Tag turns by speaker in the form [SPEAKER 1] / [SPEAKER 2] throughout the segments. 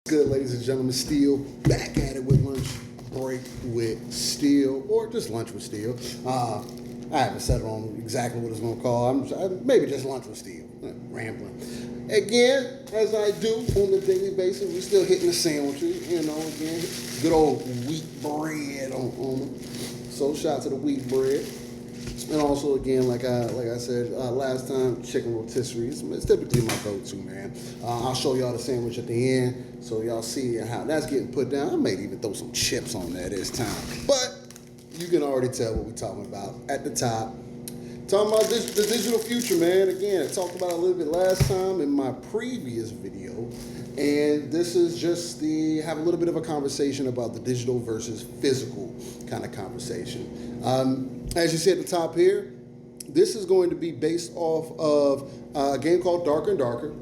[SPEAKER 1] Good, ladies and gentlemen, Steel back at it with lunch break with Steel, or just lunch with Steel. I haven't settled on exactly what it's going to call. Maybe just lunch with Steel. Rambling. Again, as I do on a daily basis, we're still hitting the sandwiches. Again, good old wheat bread on them. So shout out to the wheat bread. And also, again, like I said last time, chicken rotisseries. It's typically my go-to, man. I'll show y'all the sandwich at the end, so y'all see how that's getting put down. I may even throw some chips on there this time. But you can already tell what we're talking about at the top. Talking about the digital future, man. Again, I talked about it a little bit last time in my previous video. And this is just have a little bit of a conversation about the digital versus physical kind of conversation. As you see at the top here, this is going to be based off of a game called Darker and Darker.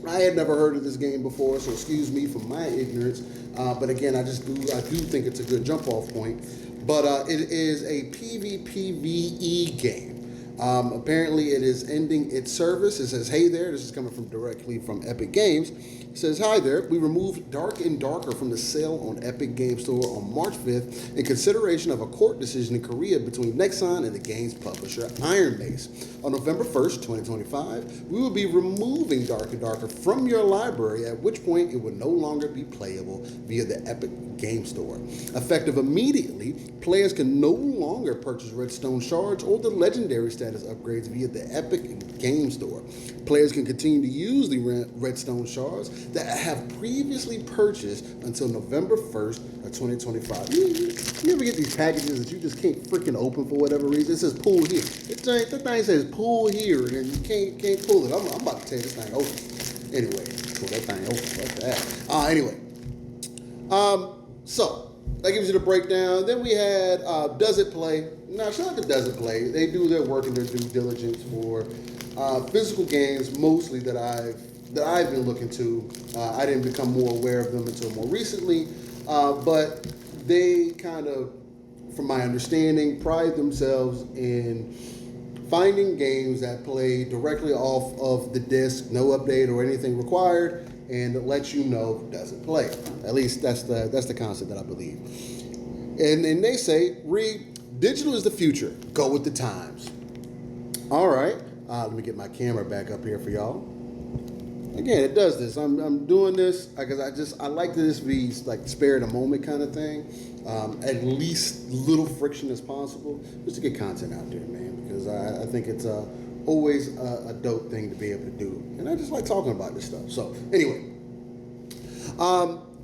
[SPEAKER 1] I had never heard of this game before, so excuse me for my ignorance. But again, I do think it's a good jump off point. But it is a PvPvE game. Apparently, it is ending its service. It says, "Hey there." This is coming directly from Epic Games. It says, "Hi there. We removed Dark and Darker from the sale on Epic Game Store on March 5th in consideration of a court decision in Korea between Nexon and the game's publisher, Iron Mace. On November 1st, 2025, we will be removing Dark and Darker from your library, at which point it will no longer be playable via the Epic Game Store. Effective immediately, players can no longer purchase Redstone Shards or the Legendary status upgrades via the Epic Game Store. Players can continue to use the Redstone Shards that have previously purchased until November 1st of 2025. You ever get these packages that you just can't freaking open for whatever reason? It says pull here. The thing says pull here, and you can't pull it. I'm about to tear this thing open. Anyway, pull that thing open like that. Anyway. So that gives you the breakdown. Then we had Does It Play? Now, shout out to Does It Play. They do their work and their due diligence for physical games, mostly that I've been looking to. I didn't become more aware of them until more recently, but they kind of, from my understanding, pride themselves in finding games that play directly off of the disc, no update or anything required, and it lets you know does it play. At least that's the concept that I believe. And they say, digital is the future. Go with the times. All right. Let me get my camera back up here for y'all. Again, it does this. I'm doing this because I like this be like spare the moment kind of thing. At least little friction as possible, just to get content out there, man. Because I think it's always a dope thing to be able to do, and I just like talking about this stuff. So anyway,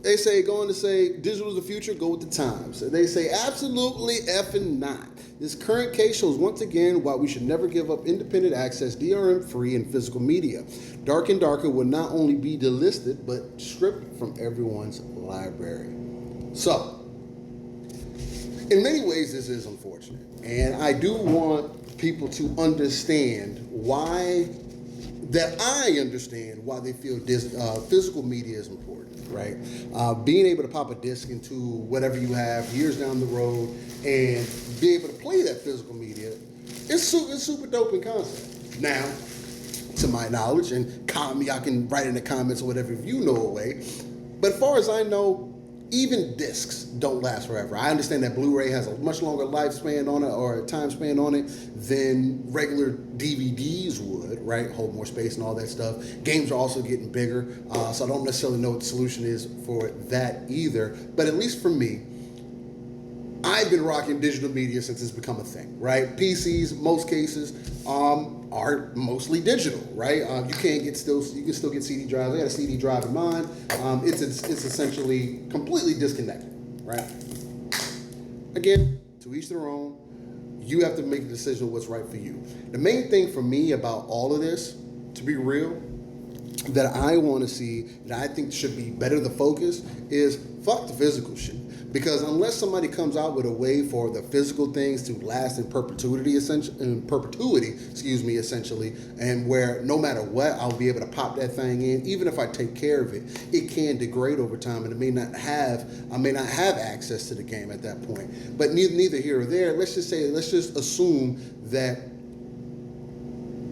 [SPEAKER 1] they say digital is the future. Go with the times. They say absolutely effing not. This current case shows once again why we should never give up independent access, DRM-free, and physical media. Dark and Darker will not only be delisted, but stripped from everyone's library. So, in many ways, this is unfortunate. And I do want people to understand why they feel physical media is important, right? Being able to pop a disc into whatever you have years down the road and be able to play that physical media, it's super dope in concept. Now, to my knowledge, and y'all can write in the comments or whatever if you know a way, but as far as I know, even discs don't last forever. I understand that Blu-ray has a much longer lifespan on it, or a time span on it, than regular DVDs would, right? Hold more space and all that stuff. Games are also getting bigger, so I don't necessarily know what the solution is for that either. But at least for me, I've been rocking digital media since it's become a thing, right? PCs, most cases, are mostly digital, right? You can still get CD drives. I got a CD drive in mine. It's essentially completely disconnected, right? Again, to each their own. You have to make a decision of what's right for you. The main thing for me about all of this, to be real, that I want to see, that I think should be better the focus, is fuck the physical shit. Because unless somebody comes out with a way for the physical things to last in perpetuity, essentially, and where no matter what, I'll be able to pop that thing in, even if I take care of it, it can degrade over time, and I may not have access to the game at that point. But neither here or there. Let's just assume that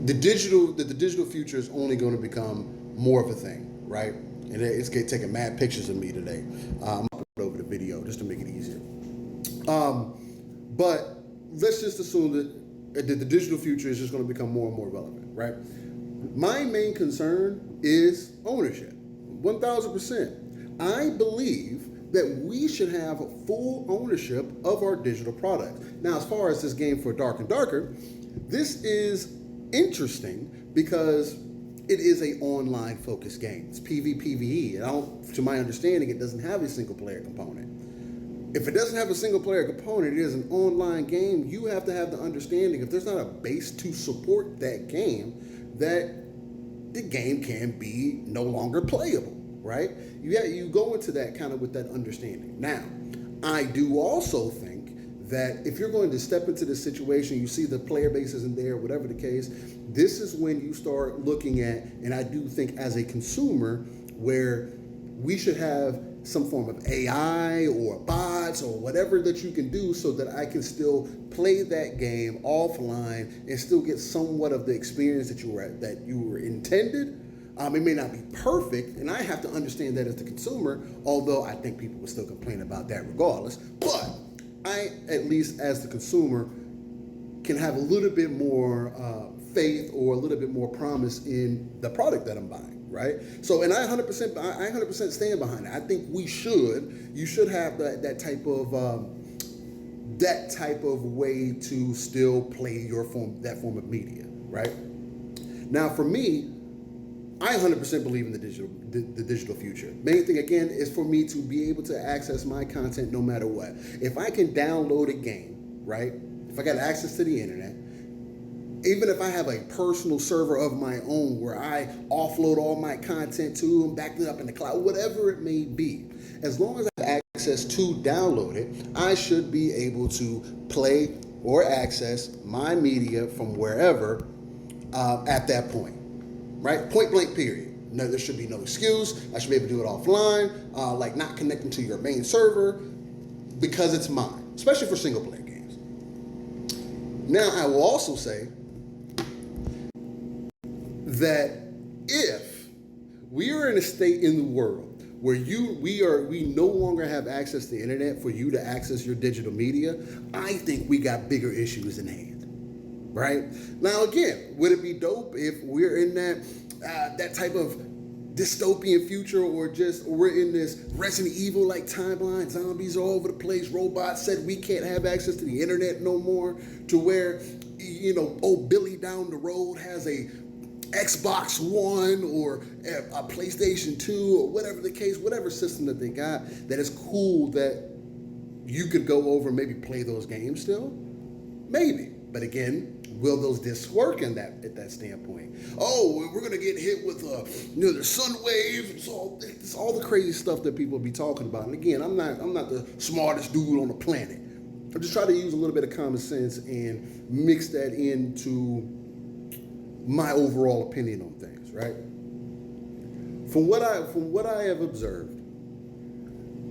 [SPEAKER 1] the digital future is only going to become more of a thing, right? and it's taking mad pictures of me today. I'm gonna put over the video just to make it easier. But let's just assume that the digital future is just going to become more and more relevant, right? My main concern is ownership, 1,000%. I believe that we should have full ownership of our digital products. Now, as far as this game for Dark and Darker, this is interesting because it is an online focused game. It's PvPvE, and to my understanding, it doesn't have a single player component. If it doesn't have a single player component, it is an online game. You have to have the understanding if there's not a base to support that game, that the game can be no longer playable, right? You go into that kind of with that understanding. Now, I do also think that if you're going to step into this situation, you see the player base isn't there, whatever the case, this is when you start looking at, and I do think as a consumer, where we should have some form of AI or bots or whatever that you can do so that I can still play that game offline and still get somewhat of the experience that you were intended. It may not be perfect, and I have to understand that as the consumer, although I think people will still complain about that regardless. But I, at least as the consumer, can have a little bit more faith or a little bit more promise in the product that I'm buying. Right? So, and I 100% stand behind it. I think you should have that type of way to still play that form of media, right? Now, for me, I 100% believe in the digital future. Main thing again is for me to be able to access my content no matter what. If I can download a game, right? If I got access to the internet, even if I have a personal server of my own where I offload all my content to and back it up in the cloud, whatever it may be, as long as I have access to download it, I should be able to play or access my media from wherever at that point, right? Point blank period. No, there should be no excuse. I should be able to do it offline, like not connecting to your main server because it's mine, especially for single player games. Now, I will also say that if we are in a state in the world where we no longer have access to the internet for you to access your digital media, I think we got bigger issues in hand, right? Now, again, would it be dope if we're in that type of dystopian future, or we're in this Resident Evil like timeline, zombies all over the place, robots said we can't have access to the internet no more, to where, old Billy down the road has a Xbox One or a PlayStation 2 or whatever the case, whatever system that they got, that is cool that you could go over and maybe play those games still? Maybe. But again, will those discs work at that standpoint? Oh, we're gonna get hit with the sun wave. It's all the crazy stuff that people be talking about. And again, I'm not the smartest dude on the planet. I'm just trying to use a little bit of common sense and mix that into my overall opinion on things, right? From what I have observed,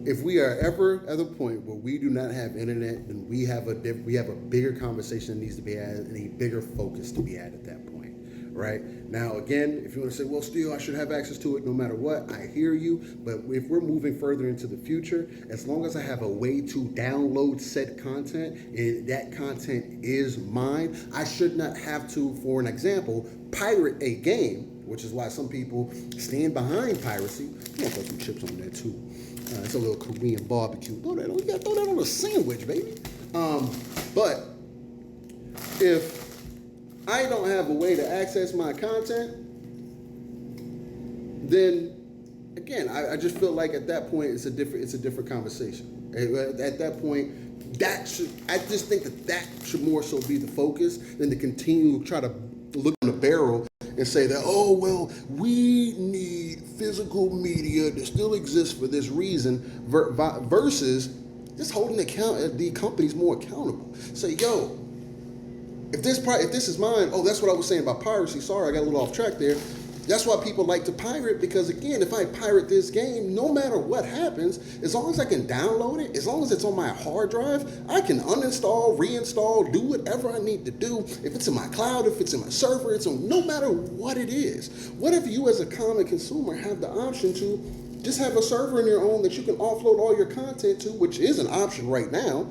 [SPEAKER 1] if we are ever at the point where we do not have internet, then we have a bigger conversation that needs to be had and a bigger focus to be had at that point, right? Now, again, if you want to say, well, still, I should have access to it no matter what, I hear you. But if we're moving further into the future, as long as I have a way to download said content and that content is mine, I should not have to, for an example, pirate a game, which is why some people stand behind piracy. I'm gonna throw some chips on there too. It's a little Korean barbecue. You gotta throw that on a sandwich, baby. But if I don't have a way to access my content, then again, I just feel like at that point it's a different conversation. At that point, I just think that should more so be the focus than to continue to try to look in the barrel and say that, oh, well, we need physical media that still exists for this reason versus just holding the companies more accountable. Say, yo, if this is mine, oh, that's what I was saying about piracy. Sorry, I got a little off track there. That's why people like to pirate, because again, if I pirate this game, no matter what happens, as long as I can download it, as long as it's on my hard drive, I can uninstall, reinstall, do whatever I need to do. If it's in my cloud, if it's in my server, no matter what it is. What if you as a common consumer have the option to just have a server in your own that you can offload all your content to, which is an option right now.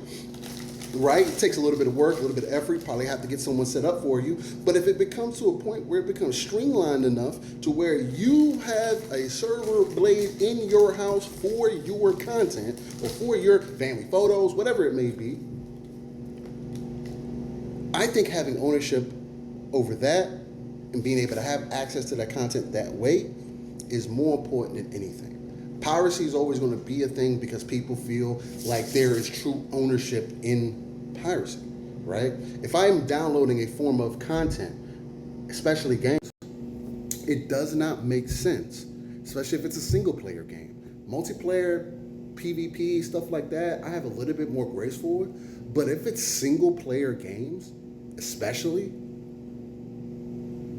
[SPEAKER 1] Right? It takes a little bit of work, a little bit of effort. You probably have to get someone set up for you. But if it becomes to a point where it becomes streamlined enough to where you have a server blade in your house for your content or for your family photos, whatever it may be, I think having ownership over that and being able to have access to that content that way is more important than anything. Piracy is always going to be a thing because people feel like there is true ownership in piracy, right? If I'm downloading a form of content, especially games, it does not make sense, especially if it's a single player game. Multiplayer, PvP, stuff like that, I have a little bit more grace for it. But if it's single player games, especially,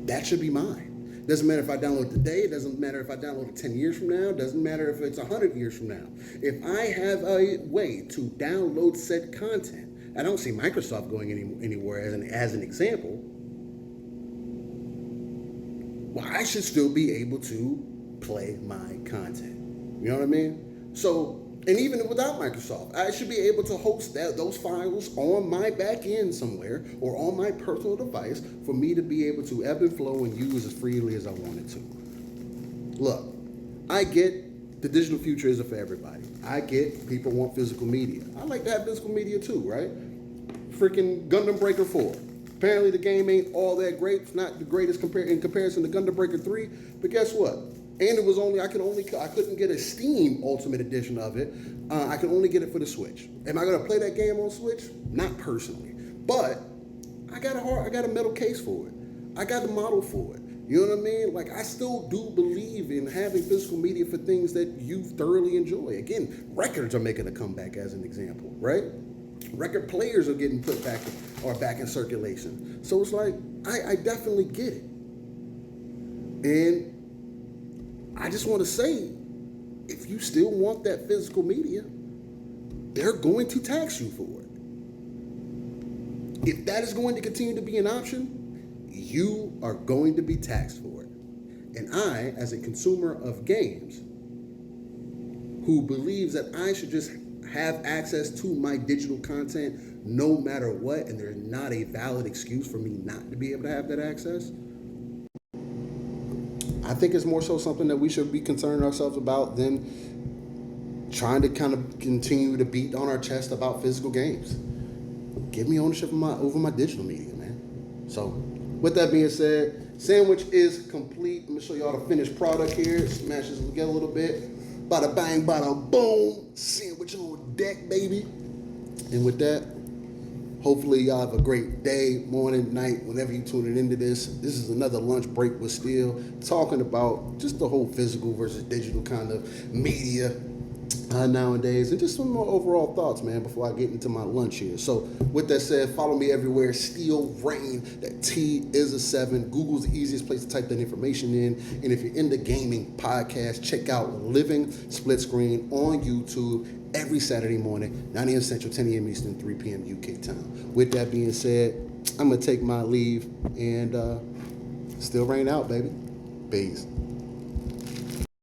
[SPEAKER 1] that should be mine. Doesn't matter if I download it today. It doesn't matter if I download it 10 years from now. It doesn't matter if it's 100 years from now. If I have a way to download said content, I don't see Microsoft going anywhere as an example. Well, I should still be able to play my content. You know what I mean? So, and even without Microsoft, I should be able to host those files on my back end somewhere or on my personal device for me to be able to ebb and flow and use as freely as I wanted to. Look, I get the digital future isn't for everybody. I get people want physical media. I like to have physical media too, right? Freaking Gundam Breaker 4. Apparently the game ain't all that great. It's not the greatest in comparison to Gundam Breaker 3. But guess what? And it was I couldn't get a Steam Ultimate Edition of it. I could only get it for the Switch. Am I gonna play that game on Switch? Not personally, but I got a metal case for it. I got the model for it. You know what I mean? Like, I still do believe in having physical media for things that you thoroughly enjoy. Again, records are making a comeback as an example, right? Record players are getting put back in circulation. So it's like, I definitely get it. And I just want to say, if you still want that physical media, they're going to tax you for it. If that is going to continue to be an option, you are going to be taxed for it. And I, as a consumer of games, who believes that I should just have access to my digital content no matter what, and there's not a valid excuse for me not to be able to have that access, I think it's more so something that we should be concerned ourselves about than trying to kind of continue to beat on our chest about physical games. Give me ownership over my digital media, man. So, with that being said, sandwich is complete. I'm gonna show y'all the finished product here. Smash this together a little bit. Bada bang, bada boom. Sandwich on deck, baby. And with that, hopefully y'all have a great day, morning, night, whenever you tuning into this. This is another lunch break with Steel, talking about just the whole physical versus digital kind of media nowadays, and just some more overall thoughts, man, before I get into my lunch here. So with that said, follow me everywhere, Steel Rain. That T is a 7. Google's the easiest place to type that information in. And if you're into gaming podcast, check out Living Split Screen on YouTube every Saturday morning, 9 a.m. Central, 10 a.m. Eastern, 3 p.m. UK time. With that being said, I'm going to take my leave and Steel Rain out, baby. Peace.